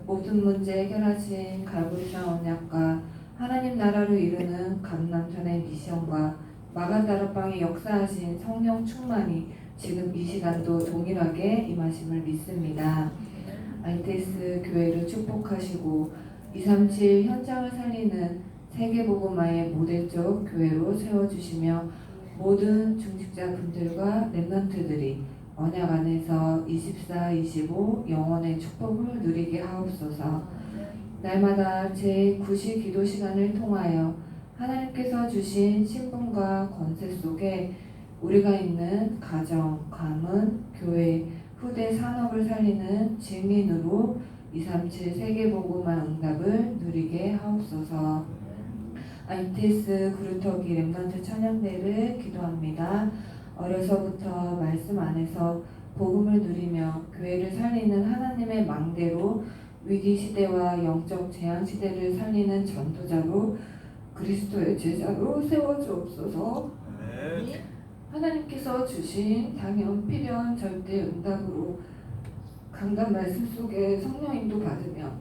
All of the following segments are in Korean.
모든 문제 해결하신 갈보리산 언약과 하나님 나라로 이루는 감남전의 미션과 마간다락방에 역사하신 성령 충만이 지금 이 시간도 동일하게 임하심을 믿습니다. ITS 교회를 축복하시고 237 현장을 살리는 세계복음화의 모델적 교회로 세워주시며 모든 중직자분들과 랩런트들이 언약 안에서 24, 25 영원의 축복을 누리게 하옵소서. 날마다 제9시 기도 시간을 통하여 하나님께서 주신 신분과 권세 속에 우리가 있는 가정, 가문, 교회, 후대 산업을 살리는 증인으로 237 세계복음화 응답을 누리게 하옵소서. ITS 구루터기 랩런트 찬양대를 기도합니다. 어려서부터 말씀 안에서 복음을 누리며 교회를 살리는 하나님의 망대로 위기 시대와 영적 재앙 시대를 살리는 전도자로 그리스도의 제자로 세워주옵소서. 하나님께서 주신 당연 필요한 절대 응답으로 강단 말씀 속에 성령 인도 받으며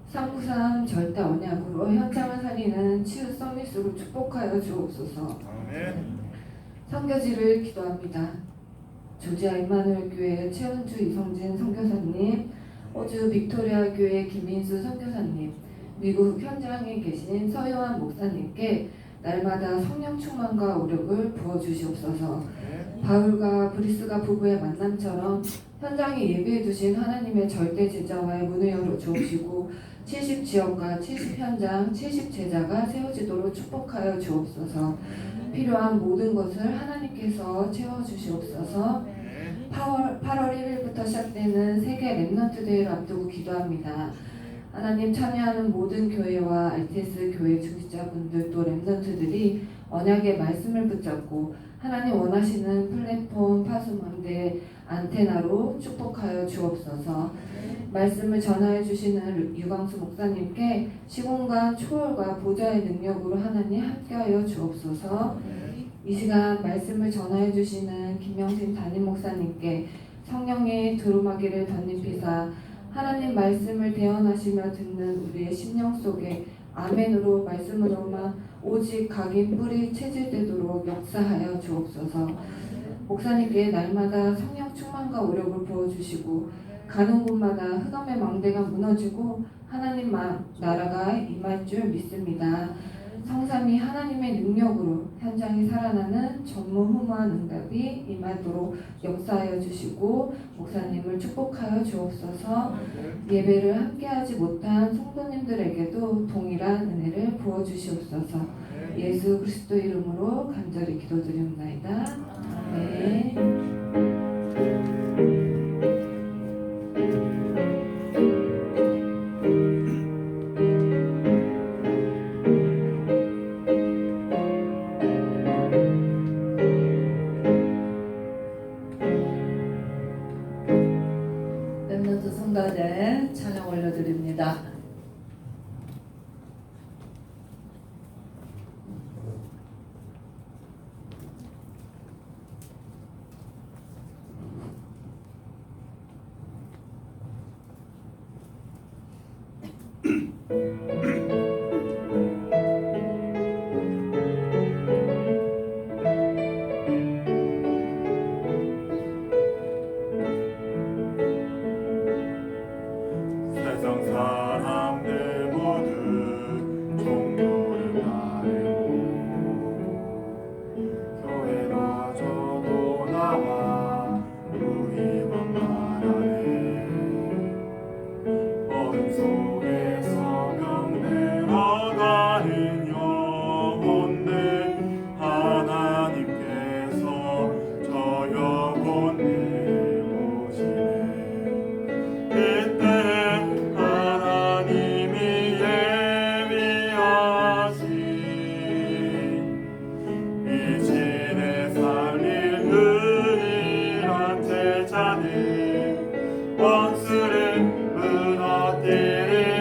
393 절대 언약으로 현장을 살리는 치유 서밋으로 축복하여 주옵소서. 선교지를 기도합니다. 조지아 임마누엘 교회 최은주 이성진 선교사님, 호주 빅토리아 교회 김민수 선교사님, 미국 현장에 계신 서요한 목사님께 날마다 성령 충만과 오력을 부어주시옵소서. 바울과 브리스가 부부의 만남처럼 현장에 예비해 두신 하나님의 절대 제자와의 문을 열어 주옵시고 70 지역과 70 현장, 70 제자가 세워지도록 축복하여 주옵소서. 필요한 모든 것을 하나님께서 채워주시옵소서. 8월 1일부터 시작되는 세계 랩런트 대회를 앞두고 기도합니다. 하나님 참여하는 모든 교회와 ITS 교회 중직자분들 또 랩런트들이 언약의 말씀을 붙잡고 하나님 원하시는 플랫폼 파수망대 안테나로 축복하여 주옵소서. 말씀을 전하여 주시는 유광수 목사님께 시공간 초월과 보좌의 능력으로 하나님 함께하여 주옵소서. 이 시간 말씀을 전하여 주시는 김영진 담임 목사님께 성령의 두루마기를 덧입히사 하나님 말씀을 대언하시며 듣는 우리의 심령 속에 아멘으로 말씀으로만 오직 각인 뿌리 체질되도록 역사하여 주옵소서. 목사님께 날마다 성령 충만과 오력을 부어주시고 가는 곳마다 흑암의 망대가 무너지고 하나님 나라가 임할 줄 믿습니다. 성삼위 하나님의 능력으로 현장이 살아나는 전무후무한 응답이 임하도록 역사하여 주시고 목사님을 축복하여 주옵소서. 예배를 함께하지 못한 성도님들에게도 동일한 은혜를 부어주시옵소서. 예수 그리스도 이름으로 간절히 기도드립니다. 아멘. 랩런트 성단에 찬양 올려드립니다. 세상 사람들 모두 종교를 가리고 교회로 저도 나와 우리만 말하네. 어둠 속에서 병들어가는 영혼들 하나님께서 저 영혼을 보시네. 그때 하나님이 예비하신 이 진에 살릴 유일한 제자는 원수를 무너뜨릴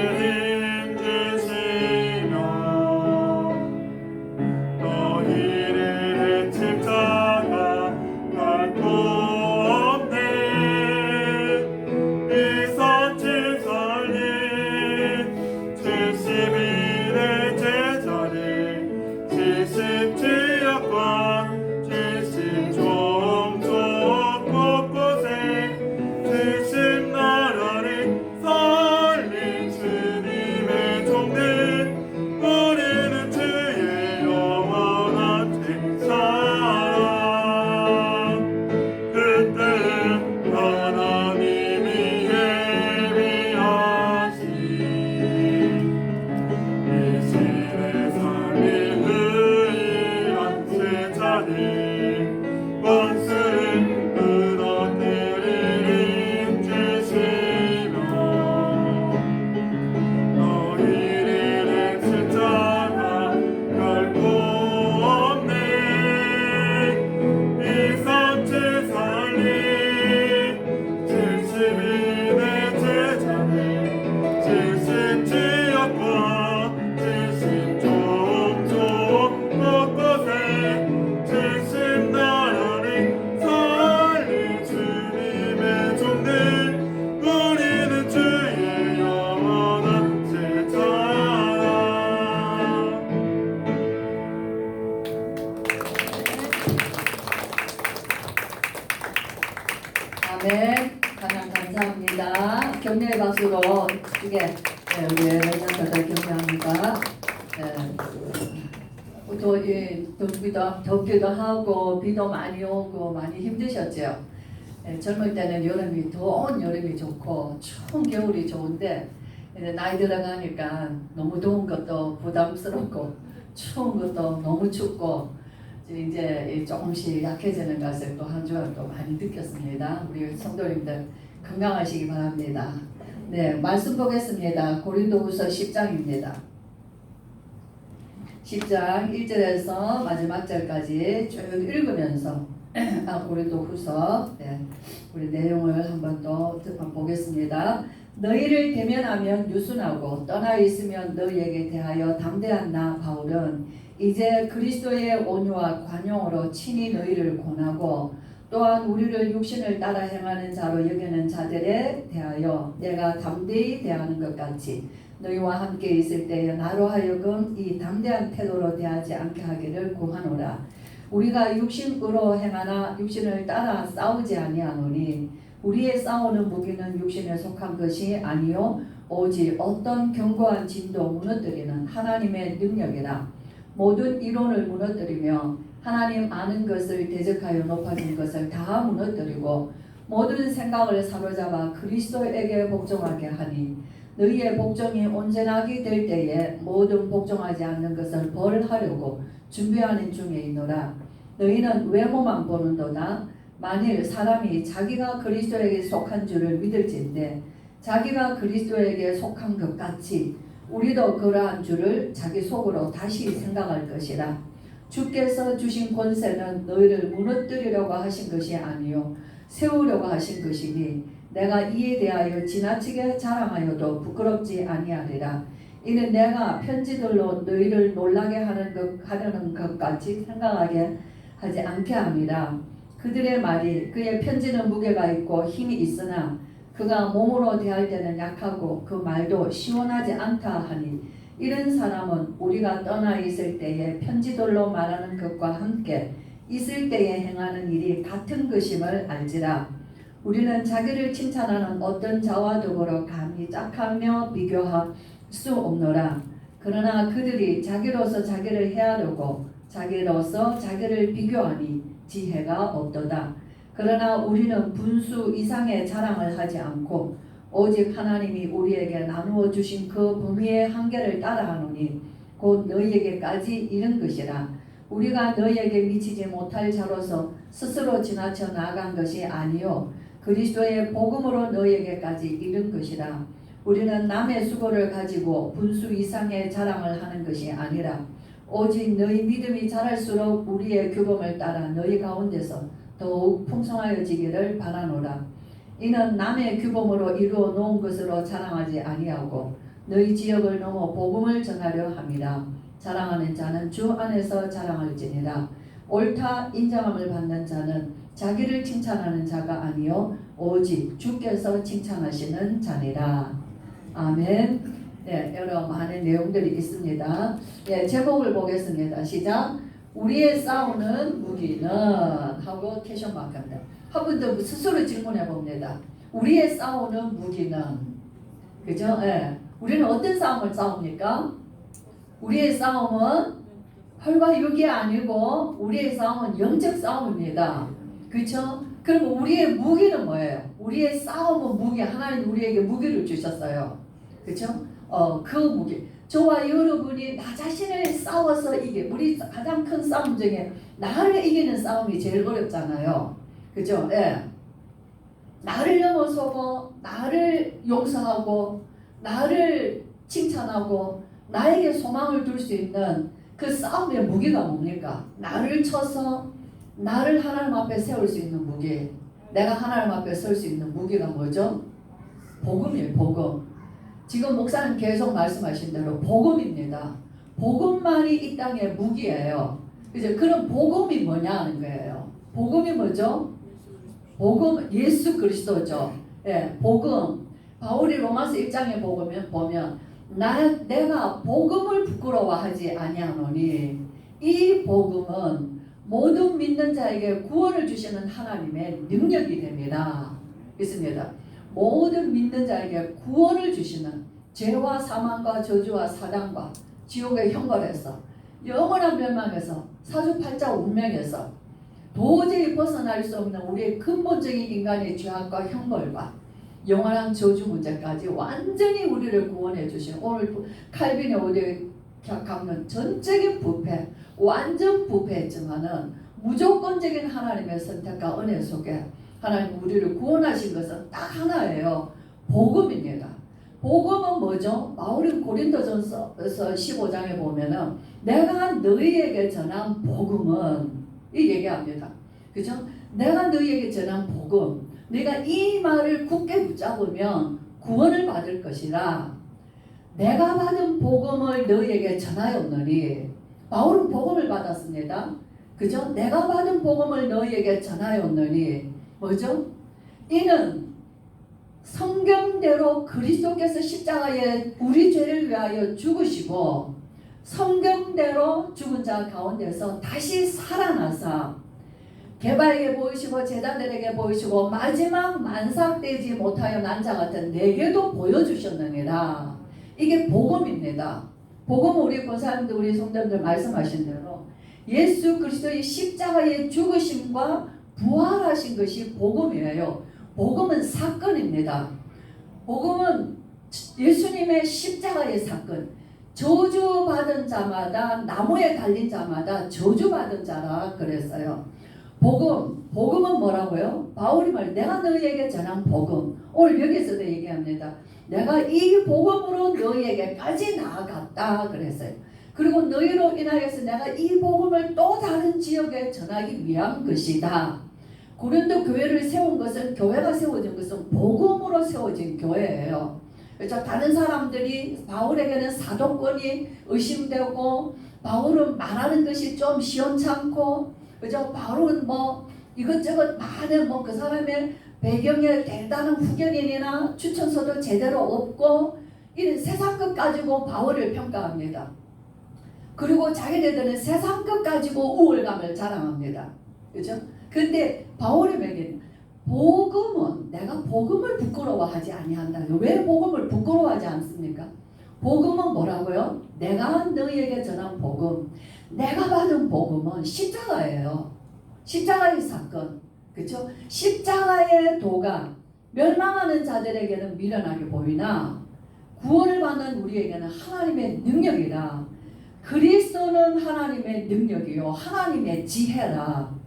박수로 주게 우리 랩런터들 격려합니다. 덥기도 하고 비도 많이 오고 많이 힘드셨죠. 젊을 때는 여름이 더운 여름이 좋고 추운 겨울이 좋은데 이제 나이 들어가니까 너무 더운 것도 부담스럽고 추운 것도 너무 춥고 이제 조금씩 약해지는 것을 또 한 주간 또 많이 느꼈습니다. 우리 성도님들 건강하시기 바랍니다. 네, 말씀 보겠습니다. 고린도후서 10장입니다. 10장 1절에서 마지막 절까지 쭉 읽으면서 고린도후서 우리 내용을 한번 또 보겠습니다. 너희를 대면하면 유순하고 떠나 있으면 너희에게 대하여 담대한 나 바울은 이제 그리스도의 온유와 관용으로 친히 너희를 권하고 또한 우리를 육신을 따라 행하는 자로 여기는 자들에 대하여 내가 담대히 대하는 것 같이 너희와 함께 있을 때에 나로 하여금 이 담대한 태도로 대하지 않게 하기를 구하노라. 우리가 육신으로 행하나 육신을 따라 싸우지 아니하노니 우리의 싸우는 무기는 육신에 속한 것이 아니요 오직 어떤 견고한 진도 무너뜨리는 하나님의 능력이라. 모든 이론을 무너뜨리며 하나님 아는 것을 대적하여 높아진 것을 다 무너뜨리고 모든 생각을 사로잡아 그리스도에게 복종하게 하니 너희의 복종이 온전하게 될 때에 모든 복종하지 않는 것을 벌하려고 준비하는 중에 있노라. 너희는 외모만 보는도다. 만일 사람이 자기가 그리스도에게 속한 줄을 믿을진데 자기가 그리스도에게 속한 것 같이 우리도 그러한 줄을 자기 속으로 다시 생각할 것이라. 주께서 주신 권세는 너희를 무너뜨리려고 하신 것이 아니요 세우려고 하신 것이니 내가 이에 대하여 지나치게 자랑하여도 부끄럽지 아니하리라. 이는 내가 편지들로 너희를 놀라게 하려는 것 같이 생각하게 하지 않게 함이라. 그들의 말이 그의 편지는 무게가 있고 힘이 있으나 그가 몸으로 대할 때는 약하고 그 말도 시원하지 않다 하니 이런 사람은 우리가 떠나 있을 때에 편지들로 말하는 것과 함께 있을 때에 행하는 일이 같은 것임을 알지라. 우리는 자기를 칭찬하는 어떤 자와 더불어 감히 짝하며 비교할 수 없노라. 그러나 그들이 자기로서 자기를 해하려고 자기로서 자기를 비교하니 지혜가 없도다. 그러나 우리는 분수 이상의 자랑을 하지 않고 오직 하나님이 우리에게 나누어 주신 그 범위의 한계를 따라하노니 곧 너희에게까지 이른 것이라. 우리가 너희에게 미치지 못할 자로서 스스로 지나쳐 나아간 것이 아니요 그리스도의 복음으로 너희에게까지 이른 것이라. 우리는 남의 수고를 가지고 분수 이상의 자랑을 하는 것이 아니라 오직 너희 믿음이 자랄수록 우리의 규범을 따라 너희 가운데서 더욱 풍성하여지기를 바라노라. 이는 남의 규범으로 이루어 놓은 것으로 자랑하지 아니하고 너희 지역을 넘어 복음을 전하려 함이라. 자랑하는 자는 주 안에서 자랑할지니라. 옳다 인정함을 받는 자는 자기를 칭찬하는 자가 아니요 오직 주께서 칭찬하시는 자니라. 아멘. 여러 많은 내용들이 있습니다. 제목을 보겠습니다. 시작. 우리의 싸우는 무기는 하고 캐션 마크입니다. 한 번 더 스스로 질문해 봅니다. 우리의 싸우는 무기는 그죠? 우리는 어떤 싸움을 싸웁니까? 우리의 싸움은 혈과 육이 아니고 우리의 싸움은 영적 싸움입니다. 그렇죠? 그럼 우리의 무기는 뭐예요? 우리의 싸움은 무기. 하나님 우리에게 무기를 주셨어요. 그렇죠? 그 무기. 저와 여러분이 나 자신을 싸워서 우리 가장 큰 싸움 중에 나를 이기는 싸움이 제일 어렵잖아요. 그죠? 나를 넘어서고 나를 용서하고 나를 칭찬하고 나에게 소망을 둘 수 있는 그 싸움의 무기가 뭡니까? 나를 쳐서 나를 하나님 앞에 세울 수 있는 무기. 내가 하나님 앞에 설 수 있는 무기가 뭐죠? 복음이에요. 복음. 지금 목사님 계속 말씀하신 대로 복음입니다. 복음만이 이 땅의 무기예요. 이제 그럼 복음이 뭐냐는 거예요. 복음이 뭐죠? 복음 예수 그리스도죠. 복음. 바울이 로마서 1장에 보면 내가 복음을 부끄러워하지 아니하노니 이 복음은 모든 믿는 자에게 구원을 주시는 하나님의 능력이 됩니다. 있습니다. 모든 믿는 자에게 구원을 주시는 죄와 사망과 저주와 사단과 지옥의 형벌에서 영원한 멸망에서 사주팔자 운명에서 도저히 벗어날 수 없는 우리의 근본적인 인간의 죄악과 형벌과 영원한 저주 문제까지 완전히 우리를 구원해 주신 오늘 칼빈의 우리의 겪는 전적인 부패, 완전 부패했지만은 무조건적인 하나님의 선택과 은혜 속에 하나님 우리를 구원하신 것은 딱 하나예요. 복음입니다. 복음은 뭐죠? 바울이 고린도전서 15장에 보면은 내가 너희에게 전한 복음은 이 얘기합니다. 그죠? 내가 너희에게 전한 복음, 내가 이 말을 굳게 붙잡으면 구원을 받을 것이라. 내가 받은 복음을 너희에게 전하였느니, 바울은 복음을 받았습니다. 그죠? 내가 받은 복음을 너희에게 전하였느니 뭐죠? 이는 성경대로 그리스도께서 십자가에 우리 죄를 위하여 죽으시고 성경대로 죽은 자 가운데서 다시 살아나사 개바에게 보이시고 제자들에게 보이시고 마지막 만삭되지 못하여 난 자 같은 내게도 보여주셨느니라. 이게 복음입니다. 복음은 우리 권사님들 우리 성도님들 말씀하신 대로 예수 그리스도의 십자가의 죽으심과 부활하신 것이 복음이에요. 복음은 사건입니다. 복음은 예수님의 십자가의 사건. 저주받은 자마다 나무에 달린 자마다 저주받은 자라 그랬어요. 복음은 뭐라고요? 바울이 말 내가 너희에게 전한 복음. 오늘 여기서도 얘기합니다. 내가 이 복음으로 너희에게까지 나아갔다 그랬어요. 그리고 너희로 인하여서 내가 이 복음을 또 다른 지역에 전하기 위한 것이다. 고린도 교회를 세운 것은 교회가 세워진 것은 복음으로 세워진 교회예요. 그렇죠? 다른 사람들이 바울에게는 사도권이 의심되고 바울은 말하는 것이 좀 시원찮고 그죠? 바울은 뭐 이것저것 많은 뭐 그 사람의 배경에 대단한 후견인이나 추천서도 제대로 없고 이런 세상 것 가지고 바울을 평가합니다. 그리고 자기네들은 세상 것 가지고 우월감을 자랑합니다. 그죠? 근데 바울이 얘기는 복음은 내가 복음을 부끄러워하지 아니한다. 왜 복음을 부끄러워하지 않습니까? 복음은 뭐라고요? 내가 너희에게 전한 복음, 내가 받은 복음은 십자가예요. 십자가의 사건, 그렇죠? 십자가의 도가 멸망하는 자들에게는 미련하게 보이나 구원을 받는 우리에게는 하나님의 능력이라. 그리스도는 하나님의 능력이요 하나님의 지혜라.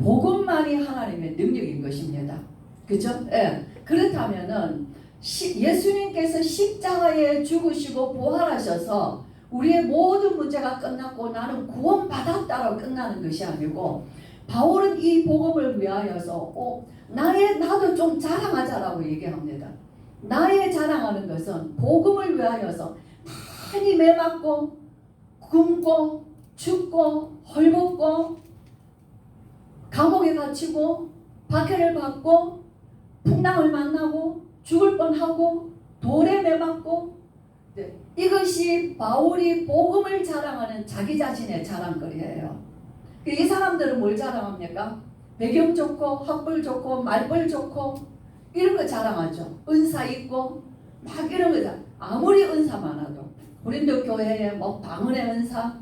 복음만이 하나님의 능력인 것입니다. 그렇죠? 예. 그렇다면은 예수님께서 십자가에 죽으시고 부활하셔서 우리의 모든 문제가 끝났고 나는 구원받았다로 끝나는 것이 아니고 바울은 이 복음을 위하여서 나도 좀 자랑하자라고 얘기합니다. 나의 자랑하는 것은 복음을 위하여서 많이 매맞고 굶고 춥고 헐벗고 감옥에 갇히고 박해를 받고 풍랑을 만나고 죽을 뻔하고 돌에 매맞고 이것이 바울이 복음을 자랑하는 자기 자신의 자랑거리예요. 이 사람들은 뭘 자랑합니까? 배경 좋고 학벌 좋고 말벌 좋고 이런 거 자랑하죠. 은사 있고 막 이런 거 아무리 은사 많아도 고린도 교회에 뭐 방언의 은사,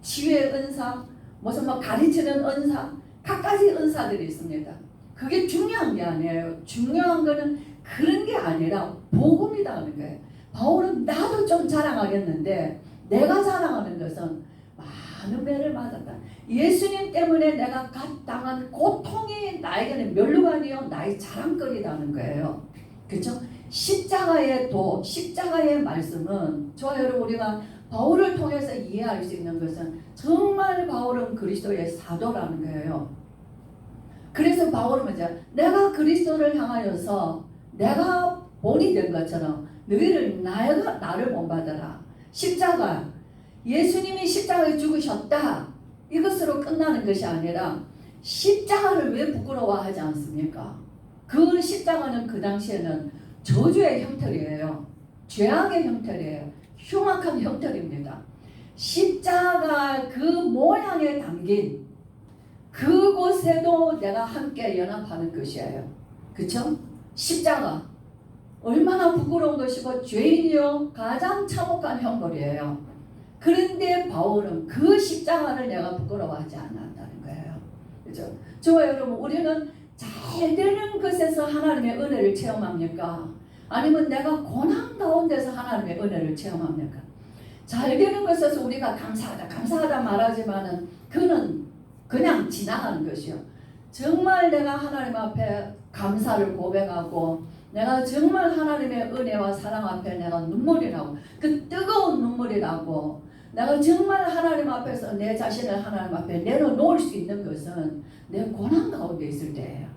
치유의 은사, 무슨 뭐 가르치는 은사 각가지 은사들이 있습니다. 그게 중요한 게 아니에요. 중요한 거는 그런 게 아니라 복음이다 하는 거예요. 바울은 나도 좀 자랑하겠는데 내가 자랑하는 것은 많은 배를 맞았다. 예수님 때문에 내가 당한 고통이 나에게는 멸류가 아니요 나의 자랑거리다는 거예요. 그렇죠? 십자가의 도, 십자가의 말씀은 저와 여러분 우리가 바울을 통해서 이해할 수 있는 것은 정말 바울은 그리스도의 사도라는 거예요. 그래서 바울은 이제 내가 그리스도를 향하여서 내가 본이 된 것처럼 너희를 나를 본받아라. 십자가 예수님이 십자가에 죽으셨다. 이것으로 끝나는 것이 아니라 십자가를 왜 부끄러워하지 않습니까? 그 십자가는 그 당시에는 저주의 형태이에요. 죄악의 형태이에요. 흉악한 형태입니다. 십자가 그 모양에 담긴 그곳에도 내가 함께 연합하는 것이에요. 그렇죠? 십자가 얼마나 부끄러운 것이고 죄인이요 가장 참혹한 형벌이에요. 그런데 바울은 그 십자가를 내가 부끄러워하지 않는다는 거예요. 그죠? 저와 여러분, 우리는 잘 되는 것에서 하나님의 은혜를 체험합니까? 아니면 내가 고난 가운데서 하나님의 은혜를 체험합니까? 잘 되는 것에서 우리가 감사하다 말하지만은 그는 그냥 지나가는 것이요. 정말 내가 하나님 앞에 감사를 고백하고 내가 정말 하나님의 은혜와 사랑 앞에 내가 눈물이 나고 그 뜨거운 눈물이 나고 내가 정말 하나님 앞에서 내 자신을 하나님 앞에 내려놓을 수 있는 것은 내 고난 가운데 있을 때예요.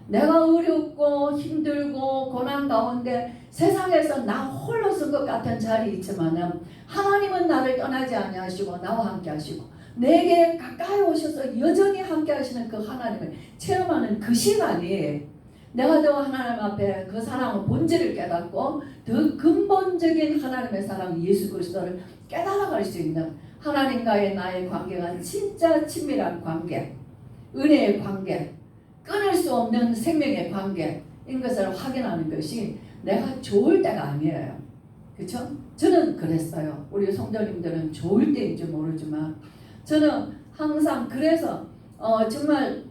내가 어렵고 힘들고 고난 가운데 세상에서 나 홀로 쓴 것 같은 자리 있지만은 하나님은 나를 떠나지 아니하시고 나와 함께 하시고 내게 가까이 오셔서 여전히 함께 하시는 그 하나님을 체험하는 그 시간이 내가 더 하나님 앞에 그 사랑의 본질을 깨닫고 더 근본적인 하나님의 사랑 예수 그리스도를 깨달아갈 수 있는 하나님과의 나의 관계가 진짜 친밀한 관계, 은혜의 관계, 끊을 수 없는 생명의 관계인 것을 확인하는 것이 내가 좋을 때가 아니에요. 그렇죠? 저는 그랬어요. 우리 성도님들은 좋을 때인지 모르지만 저는 항상 그래서 정말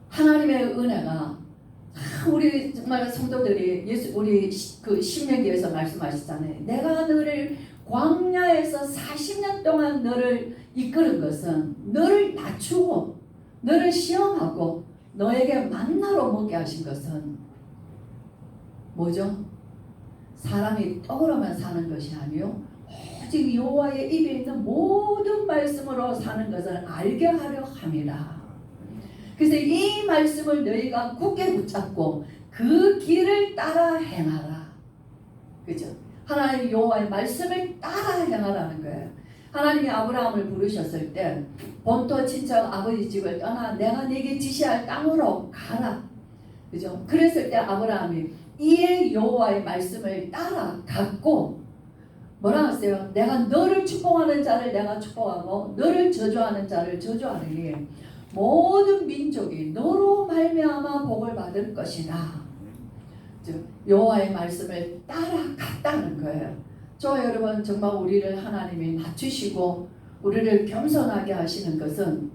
하나님의 은혜가 우리 정말 성도들이 우리 그 신명기에서 말씀하시잖아요. 내가 너를 광야에서 40년 동안 너를 이끄는 것은 너를 낮추고 너를 시험하고 너에게 만나로 먹게 하신 것은 뭐죠? 사람이 떡으로만 사는 것이 아니요 오직 여호와의 입에 있는 모든 말씀으로 사는 것을 알게 하려 함이라. 그래서 이 말씀을 너희가 굳게 붙잡고 그 길을 따라 행하라. 그죠? 하나님 여호와의 말씀을 따라 행하라는 거예요. 하나님이 아브라함을 부르셨을 때 본토 친척 아버지 집을 떠나 내가 네게 지시할 땅으로 가라. 그죠? 그랬을 때 아브라함이 이에 여호와의 말씀을 따라갔고 뭐라 했어요? 내가 너를 축복하는 자를 내가 축복하고 너를 저주하는 자를 저주하느니 모든 민족이 너로 말미암아 복을 받을 것이다. 여호와의 말씀을 따라갔다는 거예요. 저 여러분 정말 우리를 하나님이 낮추시고 우리를 겸손하게 하시는 것은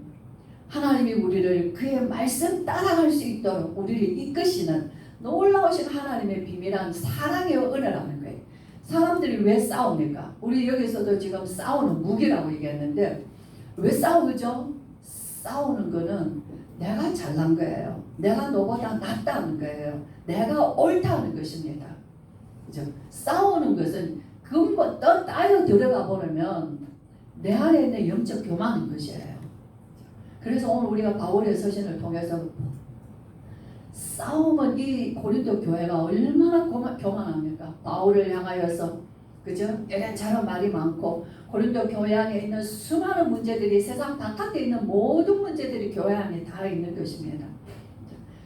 하나님이 우리를 그의 말씀 따라갈 수 있도록 우리를 이끄시는 놀라우신 하나님의 비밀한 사랑의 은혜라는 거예요. 사람들이 왜 싸웁니까? 우리 여기서도 지금 싸우는 무기라고 얘기했는데 왜 싸우죠? 싸우는 거는 내가 잘난 거예요. 내가 너보다 낫다는 거예요. 내가 옳다는 것입니다. 그죠? 싸우는 것은 근본 따로 들어가 보려면 내 안에 있는 영적 교만인 것이에요. 그래서 오늘 우리가 바울의 서신을 통해서 싸움은 이 고린도 교회가 얼마나 교만합니까? 바울을 향하여서 그죠? 이런저런 말이 많고 고린도 교회 안에 있는 수많은 문제들이 세상 바깥에 있는 모든 문제들이 교회 안에 다 있는 것입니다.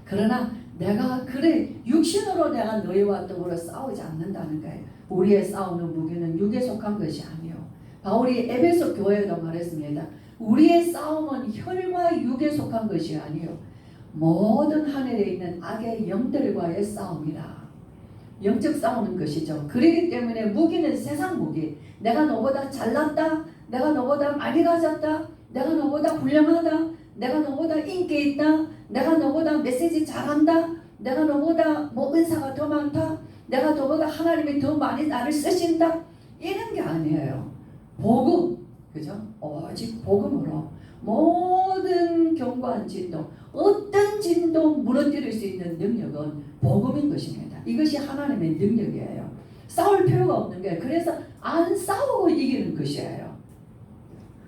그러나 내가 그래 육신으로 내가 너희와 더불어 싸우지 않는다는 거예요. 우리의 싸우는 무기는 육에 속한 것이 아니요. 바울이 에베소 교회에도 말했습니다. 우리의 싸움은 혈과 육에 속한 것이 아니요. 모든 하늘에 있는 악의 영들과의 싸움이라. 영적 싸우는 것이죠. 그렇기 때문에 무기는 세상 무기. 내가 너보다 잘났다. 내가 너보다 많이 가졌다. 내가 너보다 훌륭하다. 내가 너보다 인기 있다. 내가 너보다 메시지 잘한다. 내가 너보다 뭐 은사가 더 많다. 내가 너보다 하나님이 더 많이 나를 쓰신다. 이런 게 아니에요. 복음. 그죠? 오직 복음으로 모든 견고한 진도, 어떤 진도 무너뜨릴 수 있는 능력은 복음인 것입니다. 이것이 하나님의 능력이에요. 싸울 필요가 없는 게 그래서 안 싸우고 이기는 것이에요.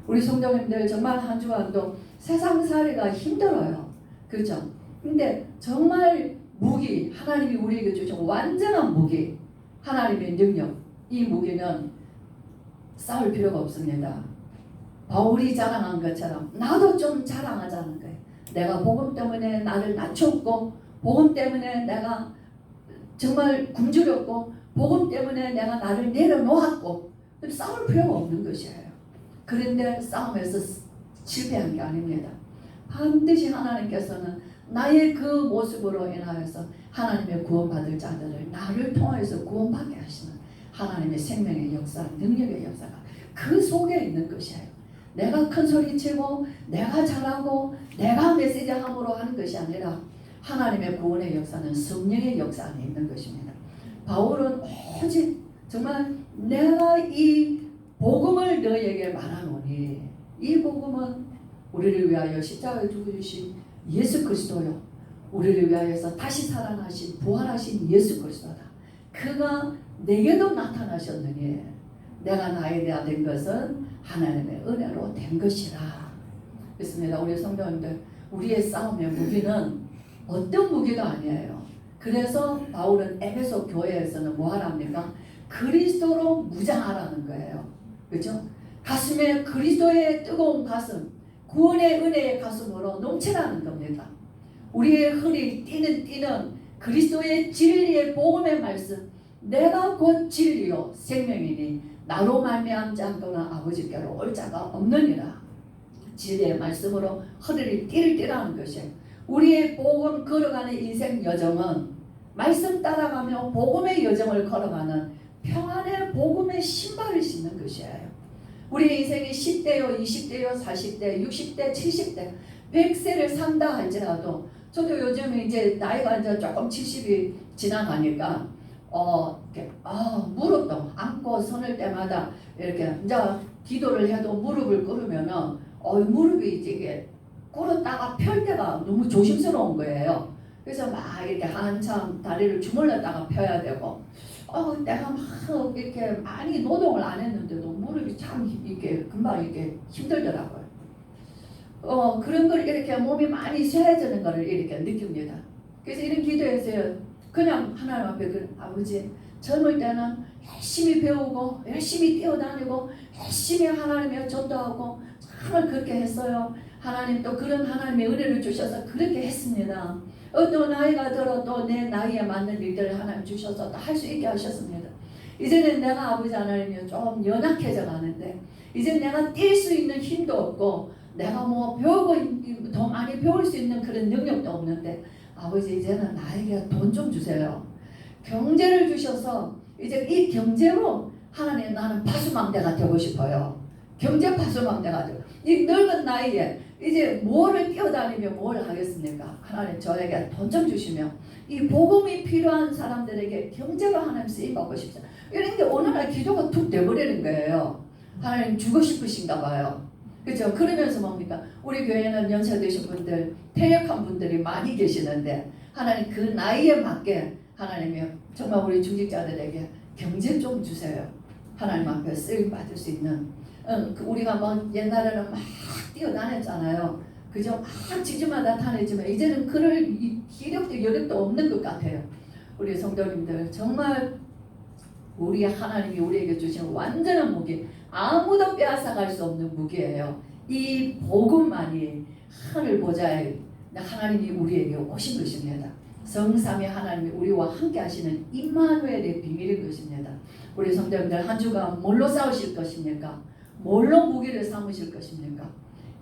우리 성도님들 정말 한 주간도 세상살이가 힘들어요. 그렇죠? 근데 정말 무기, 하나님이 우리에게 주신 완전한 무기, 하나님의 능력, 이 무기는 싸울 필요가 없습니다. 바울이 자랑한 것처럼 나도 좀 자랑하자는 거예요. 내가 복음 때문에 나를 낮췄고 복음 때문에 내가 정말 굶주렸고 복음 때문에 내가 나를 내려놓았고 싸울 필요가 없는 것이에요. 그런데 싸움에서 실패한 게 아닙니다. 반드시 하나님께서는 나의 그 모습으로 인하여서 하나님의 구원받을 자들을 나를 통해서 구원받게 하시는 하나님의 생명의 역사, 능력의 역사가 그 속에 있는 것이에요. 내가 큰 소리치고 내가 잘하고 내가 메시지함으로 하는 것이 아니라 하나님의 구원의 역사는 성령의 역사 안에 있는 것입니다. 바울은 오직 정말 내가 이 복음을 너희에게 말하노니 이 복음은 우리를 위하여 십자가에 죽으신 예수 그리스도요, 우리를 위하여서 다시 살아나신 부활하신 예수 그리스도다. 그가 내게도 나타나셨느니 내가 나에 대한 된 것은 하나님의 은혜로 된 것이라. 그렇습니다. 우리 성도님들, 우리의 싸움의 무기는 어떤 무기도 아니에요. 그래서 바울은 에베소 교회에서는 뭐 하랍니까? 그리스도로 무장하라는 거예요. 그렇죠? 가슴에 그리스도의 뜨거운 가슴, 구원의 은혜의 가슴으로 넘치라는 겁니다. 우리의 허리 뛰는 그리스도의 진리의 복음의 말씀, 내가 곧 진리요 생명이니 나로 말미암지 않거나 아버지께로 올 자가 없느니라. 진리의 말씀으로 허리를 띠라는 것이에요. 우리의 복음 걸어가는 인생 여정은 말씀 따라가며 복음의 여정을 걸어가는 평안의 복음의 신발을 신는 것이에요. 우리 인생이 10대요, 20대요, 40대, 60대, 70대, 100세를 산다 할지라도 저도 요즘 이제 나이가 이제 조금 70이 지나가니까 무릎도 안고 서는 때마다 이렇게 이제 기도를 해도 무릎을 꿇으면은 무릎이 이게 꿇었다가 펼 때가 너무 조심스러운 거예요. 그래서 막 이렇게 한참 다리를 주물렀다가 펴야 되고, 내가 막 이렇게 많이 노동을 안 했는데도 무릎이 참 이렇게 금방 이렇게 힘들더라고요. 그런 걸 이렇게 몸이 많이 쇠해지는 것을 이렇게 느낍니다. 그래서 이런 기도에서 그냥 하나님 앞에 아버지, 젊을 때는 열심히 배우고 열심히 뛰어다니고 열심히 하나님의 전도하고 정말 그렇게 했어요. 하나님 또 그런 하나님의 은혜를 주셔서 그렇게 했습니다. 또 나이가 들어 또 내 나이에 맞는 일들을 하나님 주셔서 또 할 수 있게 하셨습니다. 이제는 내가 아버지 하나님이 좀 연약해져 가는데 이제 내가 뛸 수 있는 힘도 없고 내가 뭐 배우고 더 많이 배울 수 있는 그런 능력도 없는데 아버지 이제는 나에게 돈 좀 주세요. 경제를 주셔서 이제 이 경제로 하나님 나는 파수망대가 되고 싶어요. 경제 파수망대가 되고 이 늙은 나이에 이제 뭐를 뛰어다니며 뭘 하겠습니까? 하나님 저에게 돈 좀 주시며 이 복음이 필요한 사람들에게 경제로 하나님 쓰임받고 싶죠. 이런 게 어느 날 기도가 툭 돼버리는 거예요. 하나님 주고 싶으신가 봐요. 그렇죠? 그러면서 뭡니까? 우리 교회는 연세 드신 분들, 퇴역한 분들이 많이 계시는데 하나님 그 나이에 맞게 하나님이 정말 우리 중직자들에게 경제 좀 주세요. 하나님 앞에 쓰임받을 수 있는 우리가 뭐 옛날에는 막 뛰어다녔잖아요. 그죠? 막 지지마다 다녔지만 이제는 그럴 기력도 여력도 없는 것 같아요. 우리 성도님들 정말 우리 하나님이 우리에게 주신 완전한 무기, 아무도 빼앗아갈 수 없는 무기예요. 이 복음만이 하늘 보좌에 하나님이 우리에게 오신 것입니다. 성삼위 하나님이 우리와 함께 하시는 임마누엘의 비밀인 것입니다. 우리 성도님들 한 주간 뭘로 싸우실 것입니까? 뭘로 무기를 삼으실 것입니까?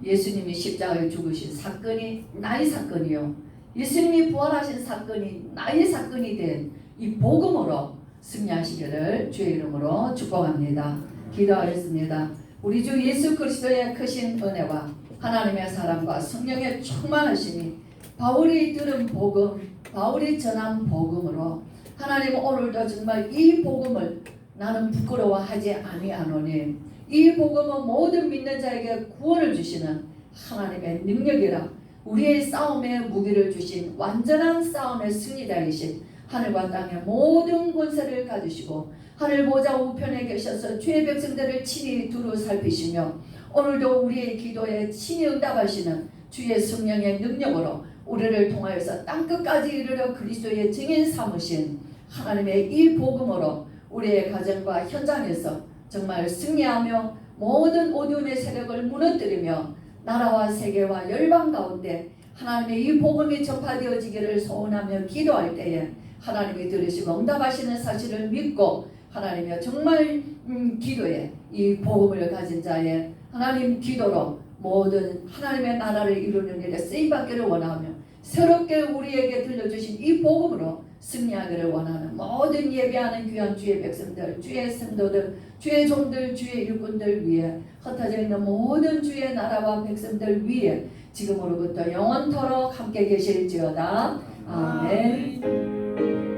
예수님이 십자가에 죽으신 사건이 나의 사건이요, 예수님이 부활하신 사건이 나의 사건이 된 이 복음으로 승리하시기를 주의 이름으로 축복합니다. 기도하겠습니다. 우리 주 예수 그리스도의 크신 은혜와 하나님의 사랑과 성령의 충만하심이 바울이 들은 복음, 바울이 전한 복음으로 하나님 오늘도 정말 이 복음을 나는 부끄러워하지 아니하노니 이 복음은 모든 믿는 자에게 구원을 주시는 하나님의 능력이라 우리의 싸움에 무기를 주신 완전한 싸움의 승리자이신 하늘과 땅의 모든 권세를 가지시고 하늘 보좌 우편에 계셔서 주의 백성들을 친히 두루 살피시며 오늘도 우리의 기도에 친히 응답하시는 주의 성령의 능력으로 우리를 통하여서 땅끝까지 이르러 그리스도의 증인 삼으신 하나님의 이 복음으로 우리의 가정과 현장에서 정말 승리하며 모든 어두움의 세력을 무너뜨리며 나라와 세계와 열방 가운데 하나님의 이 복음이 전파되어지기를 소원하며 기도할 때에 하나님이 들으시고 응답하시는 사실을 믿고 하나님의 정말 기도에 이 복음을 가진 자의 하나님 기도로 모든 하나님의 나라를 이루는 일에 쓰임받기를 원하며 새롭게 우리에게 들려주신 이 복음으로 승리하기를 원하는 모든 예배하는 귀한 주의 백성들, 주의 성도들, 주의 종들, 주의 일꾼들 위해 흩어져 있는 모든 주의 나라와 백성들 위해 지금으로부터 영원토록 함께 계실지어다. 아멘.